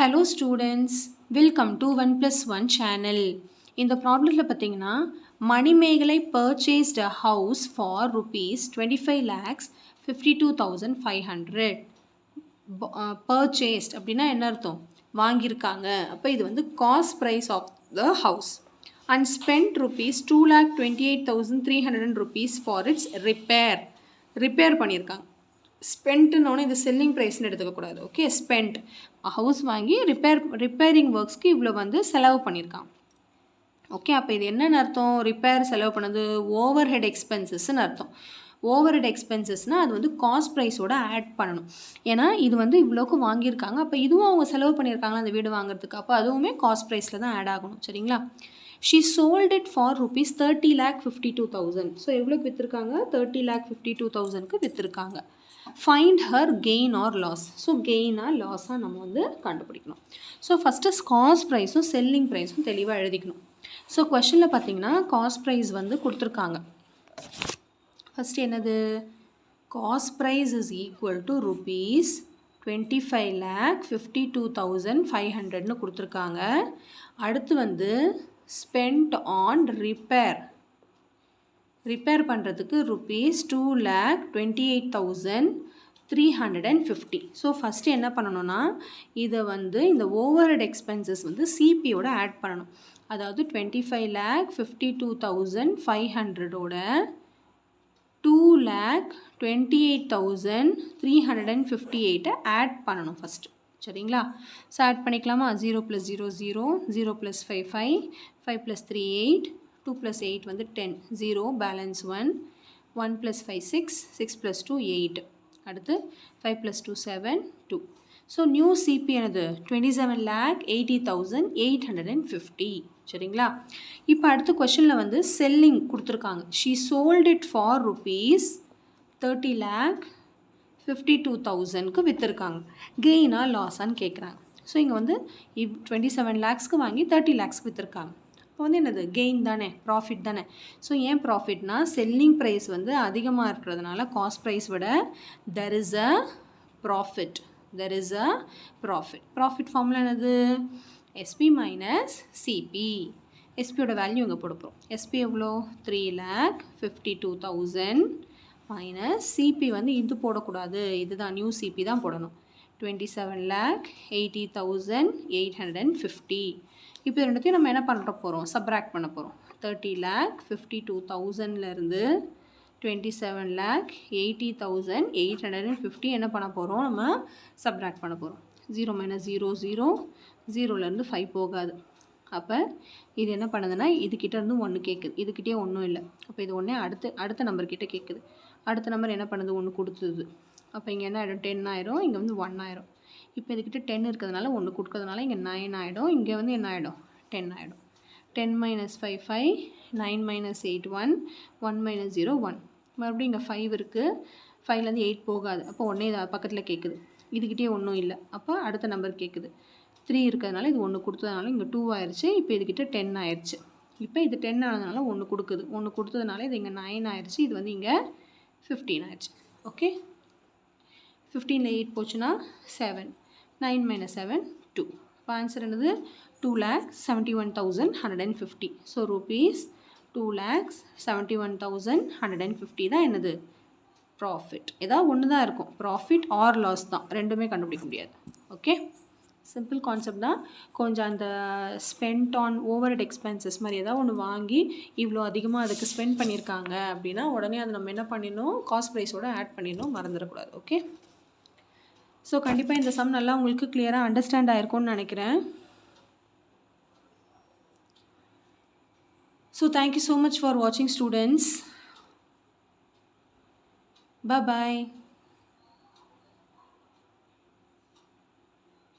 Hello students, welcome to 1 plus 1 channel. இந்த ப்ராப்ளத்தில் பார்த்தீங்கன்னா Manimekalai purchased a house for rupees 25 lakhs 52,500. Purchased அப்படின்னா என்ன அர்த்தம்? வாங்கியிருக்காங்க. அப்போ இது வந்து cost price of the house. And spent rupees 2,28,300 rupees for its repair. Repair பண்ணியிருக்காங்க. ஸ்பென்ட்னோன்னு இது செல்லிங் ப்ரைஸ்னு எடுத்துக்கக்கூடாது. ஓகே, ஸ்பெண்ட் ஹவுஸ் வாங்கி ரிப்பேரிங் ஒர்க்ஸ்க்கு இவ்வளோ வந்து செலவு பண்ணியிருக்கான். ஓகே, அப்போ இது என்னென்னு அர்த்தம்? ரிப்பேர் செலவு பண்ணது ஓவர் ஹெட் எக்ஸ்பென்சஸ்ன்னு அர்த்தம். ஓவர் ஹெட் எக்ஸ்பென்சஸ்னால் அது வந்து காஸ்ட் ப்ரைஸோடு ஆட் பண்ணணும். ஏன்னா இது வந்து இவ்வளோக்கு வாங்கியிருக்காங்க, அப்போ இதுவும் அவங்க செலவு பண்ணியிருக்காங்களா அந்த வீடு வாங்குறதுக்கு, அப்போ அதுவுமே காஸ்ட் ப்ரைஸில் தான் ஆட் ஆகணும். சரிங்களா? She sold it for rupees 30,52,000. So எவ்வளோக்கு விற்றுருக்காங்க? 30,52,000க்கு விற்றுருக்காங்க. Find her gain or loss. So கெயினாக லாஸாக நம்ம வந்து கண்டுபிடிக்கணும். ஸோ ஃபஸ்ட்டு காஸ்ட் ப்ரைஸும் செல்லிங் ப்ரைஸும் தெளிவாக எழுதிக்கணும். ஸோ கொஷனில் பார்த்தீங்கன்னா காஸ்ட் ப்ரைஸ் வந்து கொடுத்துருக்காங்க. ஃபஸ்ட்டு என்னது? Cost price is equal to rupees 25,52,500ன்னு கொடுத்துருக்காங்க. அடுத்து வந்து ஸ்பெண்ட் ஆன் ரிப்பேர் பண்ணுறதுக்கு rupees 2,28,350. ஸோ ஃபஸ்ட்டு என்ன பண்ணணும்னா இதை வந்து இந்த ஓவர் ஹெட் எக்ஸ்பென்சஸ் வந்து சிபியோட ஆட் பண்ணணும். அதாவது 25,52,500ஓட 2,28,358 ஆட் பண்ணணும் ஃபஸ்ட்டு. சரிங்களா? ஸோ ஆட் பண்ணிக்கலாமா? 0 + 0 0, 0 + 5 5, 5 + 3 8, 2 + 8 வந்து 10, 0 பேலன்ஸ் 1, 1 + 5 6, 6 + 2 8, அடுத்து 5 + 2 7 2. ஸோ நியூ சிபி என்னது? 27,80,850. சரிங்களா? இப்போ அடுத்த கொஷனில் வந்து செல்லிங் கொடுத்துருக்காங்க. She sold it for rupees 30,52,000க்கு விற்றுருக்காங்க. கெயினாக லாஸான்னு கேட்குறாங்க. ஸோ இங்கே வந்து 27 lakhsக்கு வாங்கி 30 lakhsக்கு விற்றுருக்காங்க. இப்போ வந்து என்னது? கெயின் தானே, ப்ராஃபிட் தானே. ஸோ ஏன் ப்ராஃபிட்னா செல்லிங் ப்ரைஸ் வந்து அதிகமாக இருக்கிறதுனால காஸ்ட் ப்ரைஸ் விட there is a profit. Profit formula என்னது? SP minus CP. எஸ்பியோட வேல்யூ இங்கே போடுப்போம். எஸ்பி எவ்வளோ? 3,52,000 மைனஸ் சிபி வந்து இது போடக்கூடாது, இதுதான் நியூ சிபி தான் போடணும். 27,80,850. இப்போ ரெண்டுத்தையும் நம்ம என்ன பண்ணுற போகிறோம்? சப்ராக்ட் பண்ண போகிறோம். 30,52,000லேருந்து 27,80,850 என்ன பண்ண போகிறோம்? நம்ம சப்ராக்ட் பண்ண போகிறோம். 0 - 0 0, 0லேருந்து 5 போகாது. அப்போ இது என்ன பண்ணுதுன்னா இதுக்கிட்டேருந்து 1 கேட்குது, இதுக்கிட்டே ஒன்றும் இல்லை. அப்போ இது ஒன்றே அடுத்த நம்பர்கிட்ட கேட்குது. அடுத்த நம்பர் என்ன பண்ணுது? 1 கொடுத்துது. அப்போ இங்கே என்ன ஆகிடும்? 10 ஆயிரும். இங்கே வந்து 1 ஆயிரும். இப்போ இதுக்கிட்ட 10 இருக்கிறதுனால 1 கொடுக்கறதுனால இங்கே 9 ஆகிடும். இங்கே வந்து என்ன ஆகிடும்? 10 ஆகிடும். 10 - 5 5, 9 - 8 1, 1 - 0 1. மறுபடியும் இங்கே 5 இருக்குது. 5லேருந்து 8 போகாது. அப்போ ஒன்றே பக்கத்தில் கேட்குது. இதுக்கிட்டே ஒன்றும் இல்லை. அப்போ அடுத்த நம்பர் கேட்குது. 3 இருக்கிறதுனால இது 1 கொடுத்ததுனால இங்கே 2 ஆயிடுச்சு. இப்போ இதுக்கிட்ட 10 ஆயிடுச்சு. இப்போ இது 10 ஆனதுனால 1 கொடுக்குது. 1 கொடுத்ததுனால இது இங்கே 9 ஆயிடுச்சு. இது வந்து இங்கே 15 ஆயிடுச்சு. ஓகே, 15ல் 8 போச்சுன்னா 7, 9 - 7 2. இப்போ ஆன்சர் என்னது? 2,71,150. ஸோ rupees 2,71,150 தான் என்னது? ப்ராஃபிட். ஏதாவது ஒன்று தான் இருக்கும், ப்ராஃபிட் ஆர் லாஸ் தான், ரெண்டுமே கண்டுபிடிக்க முடியாது. ஓகே, சிம்பிள் கான்செப்ட் தான். கொஞ்சம் அந்த spend on over head expenses மாதிரி ஏதாவது ஒன்று வாங்கி இவ்வளோ அதிகமாக அதுக்கு ஸ்பெண்ட் பண்ணியிருக்காங்க அப்படின்னா உடனே அதை நம்ம என்ன பண்ணிடணும்? காஸ்ட் ப்ரைஸோடு ஆட் பண்ணிடணும், மறந்துடக்கூடாது. ஓகே, ஸோ கண்டிப்பாக இந்த சம் நல்லா உங்களுக்கு கிளியராக அண்டர்ஸ்டாண்ட் ஆகிருக்கும்னு நினைக்கிறேன். So thank you so much for வாட்சிங் ஸ்டூடெண்ட்ஸ். Bye-bye.